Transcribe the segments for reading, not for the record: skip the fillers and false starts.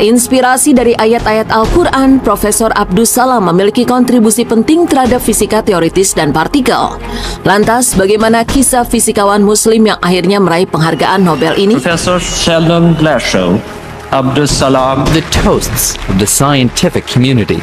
Terinspirasi dari ayat-ayat Al-Quran, Profesor Abdus Salam memiliki kontribusi penting terhadap fisika teoritis dan partikel. Lantas, bagaimana kisah fisikawan Muslim yang akhirnya meraih penghargaan Nobel ini? Professor Sheldon Glashow, Abdus Salam, the toasts of the scientific community,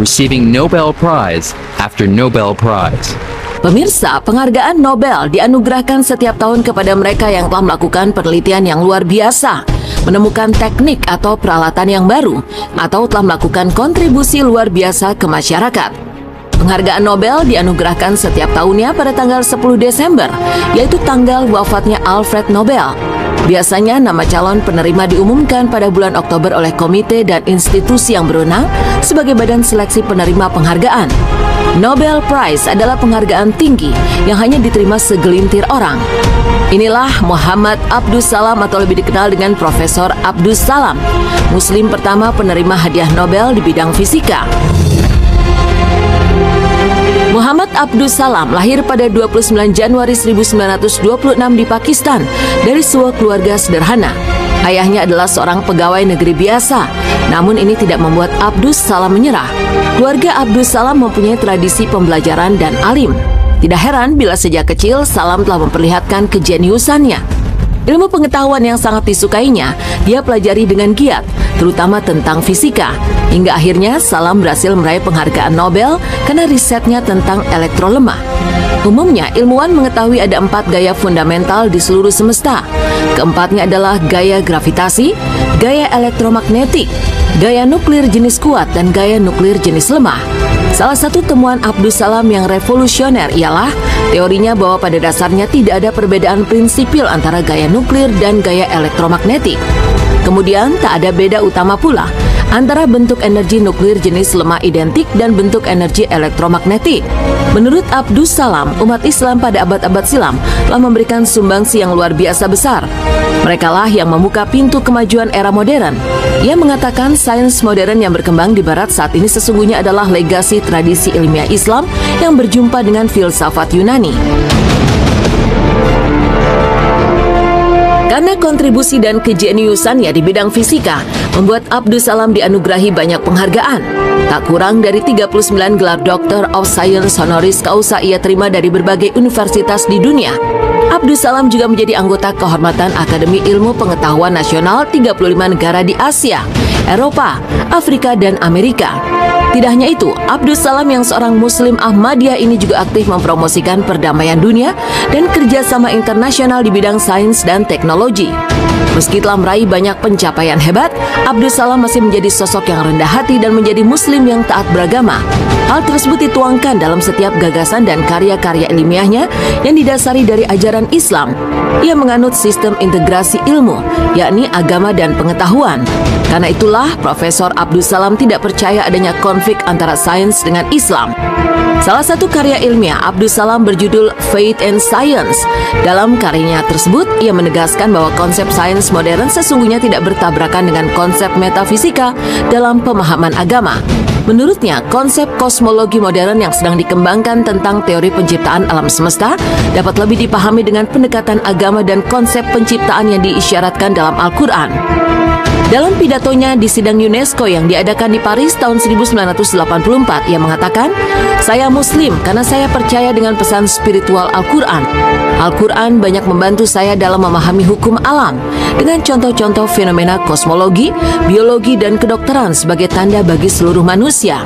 receiving Nobel Prize after Nobel Prize. Pemirsa, penghargaan Nobel dianugerahkan setiap tahun kepada mereka yang telah melakukan penelitian yang luar biasa, menemukan teknik atau peralatan yang baru, atau telah melakukan kontribusi luar biasa ke masyarakat. Penghargaan Nobel dianugerahkan setiap tahunnya pada tanggal 10 Desember, yaitu tanggal wafatnya Alfred Nobel. Biasanya nama calon penerima diumumkan pada bulan Oktober oleh komite dan institusi yang berwenang sebagai badan seleksi penerima penghargaan. Nobel Prize adalah penghargaan tinggi yang hanya diterima segelintir orang. Inilah Muhammad Abdus Salam atau lebih dikenal dengan Profesor Abdus Salam, Muslim pertama penerima hadiah Nobel di bidang fisika. Muhammad Abdus Salam lahir pada 29 Januari 1926 di Pakistan dari sebuah keluarga sederhana. Ayahnya adalah seorang pegawai negeri biasa, namun ini tidak membuat Abdus Salam menyerah. Keluarga Abdus Salam mempunyai tradisi pembelajaran dan alim. Tidak heran bila sejak kecil Salam telah memperlihatkan kejeniusannya. Ilmu pengetahuan yang sangat disukainya, dia pelajari dengan giat, terutama tentang fisika. Hingga akhirnya Salam berhasil meraih penghargaan Nobel karena risetnya tentang elektrolemah. Umumnya, ilmuwan mengetahui ada 4 gaya fundamental di seluruh semesta. Keempatnya adalah gaya gravitasi, gaya elektromagnetik, gaya nuklir jenis kuat, dan gaya nuklir jenis lemah. Salah satu temuan Abdus Salam yang revolusioner ialah teorinya bahwa pada dasarnya tidak ada perbedaan prinsipil antara gaya nuklir dan gaya elektromagnetik. Kemudian tak ada beda utama pula antara bentuk energi nuklir jenis lemah identik dan bentuk energi elektromagnetik. Menurut Abdus Salam, umat Islam pada abad-abad silam telah memberikan sumbangsi yang luar biasa besar. Merekalah yang membuka pintu kemajuan era modern. Ia mengatakan sains modern yang berkembang di Barat saat ini sesungguhnya adalah legasi tradisi ilmiah Islam yang berjumpa dengan filsafat Yunani. Karena kontribusi dan kejeniusannya di bidang fisika, membuat Abdus Salam dianugerahi banyak penghargaan. Tak kurang dari 39 gelar Doctor of Science honoris causa ia terima dari berbagai universitas di dunia. Abdus Salam juga menjadi anggota kehormatan Akademi Ilmu Pengetahuan Nasional 35 negara di Asia, Eropa, Afrika, dan Amerika. Tidak hanya itu, Abdus Salam yang seorang Muslim Ahmadiyah ini juga aktif mempromosikan perdamaian dunia dan kerjasama internasional di bidang sains dan teknologi. Meski telah meraih banyak pencapaian hebat, Abdus Salam masih menjadi sosok yang rendah hati dan menjadi Muslim yang taat beragama. Hal tersebut dituangkan dalam setiap gagasan dan karya-karya ilmiahnya yang didasari dari ajaran Islam. Ia menganut sistem integrasi ilmu, yakni agama dan pengetahuan. Karena itulah, Profesor Abdus Salam tidak percaya adanya konflik antara sains dengan Islam. Salah satu karya ilmiah Abdus Salam berjudul Faith and Science. Dalam karyanya tersebut, ia menegaskan bahwa konsep sains modern sesungguhnya tidak bertabrakan dengan konsep metafisika dalam pemahaman agama. Menurutnya, konsep kosmologi modern yang sedang dikembangkan tentang teori penciptaan alam semesta dapat lebih dipahami dengan pendekatan agama dan konsep penciptaan yang diisyaratkan dalam Al-Quran. Dalam pidatonya di sidang UNESCO yang diadakan di Paris tahun 1984, ia mengatakan, "Saya Muslim karena saya percaya dengan pesan spiritual Al-Quran. Al-Quran banyak membantu saya dalam memahami hukum alam dengan contoh-contoh fenomena kosmologi, biologi, dan kedokteran sebagai tanda bagi seluruh manusia."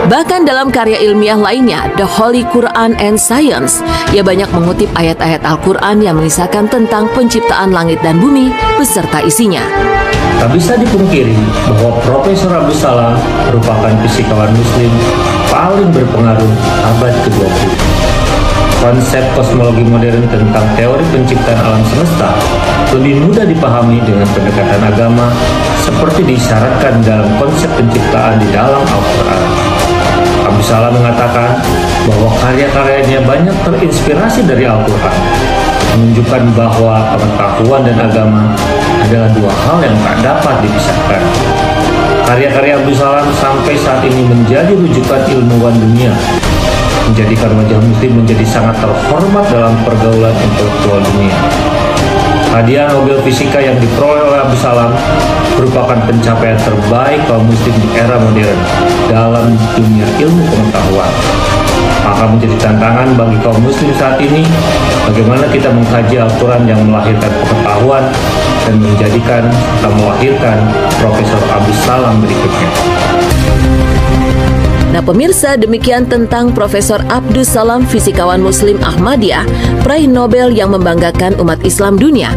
Bahkan dalam karya ilmiah lainnya, The Holy Quran and Science, ia banyak mengutip ayat-ayat Al-Quran yang mengisahkan tentang penciptaan langit dan bumi beserta isinya. Tak bisa dipungkiri bahwa Profesor Abdus Salam merupakan fisikawan Muslim paling berpengaruh abad ke-20. Konsep kosmologi modern tentang teori penciptaan alam semesta lebih mudah dipahami dengan pendekatan agama seperti disyaratkan dalam konsep penciptaan di dalam Al-Quran. Abdus Salam mengatakan bahwa karya-karyanya banyak terinspirasi dari Al-Quran, menunjukkan bahwa pengetahuan dan agama adalah dua hal yang tak dapat dipisahkan. Karya-karya Abdus Salam sampai saat ini menjadi rujukan ilmuwan dunia, menjadikan wajah Muslim menjadi sangat terhormat dalam pergaulan intelektual dunia. Hadiah Nobel Fisika yang diperoleh oleh Abdus Salam merupakan pencapaian terbaik kaum muslim di era modern dalam dunia ilmu pengetahuan. Maka menjadi tantangan bagi kaum muslim saat ini bagaimana kita mengkaji Al-Quran yang melahirkan pengetahuan dan menjadikan serta melahirkan Profesor Abdus Salam berikutnya. Nah pemirsa, demikian tentang Profesor Abdus Salam, fisikawan Muslim Ahmadiyah, peraih Nobel yang membanggakan umat Islam dunia.